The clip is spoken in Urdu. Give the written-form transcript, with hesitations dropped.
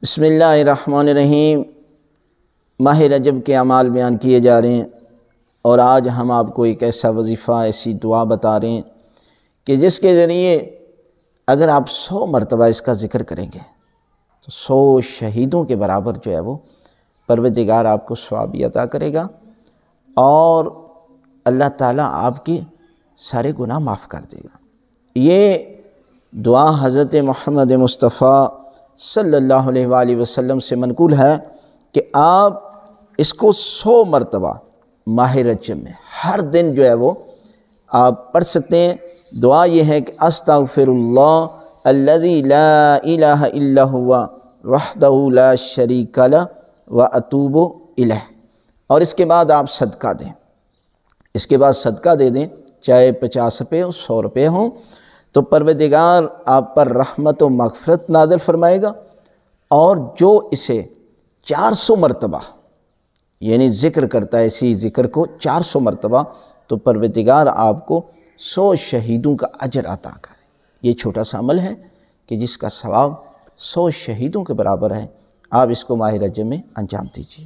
بسم اللہ الرحمن الرحیم۔ ماہ رجب کے اعمال بیان کیے جا رہے ہیں، اور آج ہم آپ کو ایک ایسا وظیفہ، ایسی دعا بتا رہے ہیں کہ جس کے ذریعے اگر آپ 100 مرتبہ اس کا ذکر کریں گے تو 100 شہیدوں کے برابر جو ہے وہ پروردگار آپ کو ثواب عطا کرے گا، اور اللہ تعالیٰ آپ کے سارے گناہ معاف کر دے گا۔ یہ دعا حضرت محمد مصطفیٰ صلی اللہ علیہ وآلہ وسلم سے منقول ہے کہ آپ اس کو 100 مرتبہ ماہ رجب میں ہر دن جو ہے وہ آپ پڑھ سکتے ہیں۔ دعا یہ ہے کہ استغفر اللہ الذی لا الہ الا ہوا وحدہ لا شریک لہ واتوب الیہ، اور اس کے بعد آپ صدقہ دیں۔ اس کے بعد صدقہ دے دیں، چاہے 50 روپے ہو، 100 روپے ہوں، تو پروردگار آپ پر رحمت و مغفرت نازل فرمائے گا، اور جو اسے 400 مرتبہ یعنی ذکر کرتا ہے، اسی ذکر کو 400 مرتبہ، تو پروردگار آپ کو 100 شہیدوں کا اجر عطا کرے۔ یہ چھوٹا سا عمل ہے کہ جس کا ثواب 100 شہیدوں کے برابر ہے۔ آپ اس کو ماہ رجب میں انجام دیجیے۔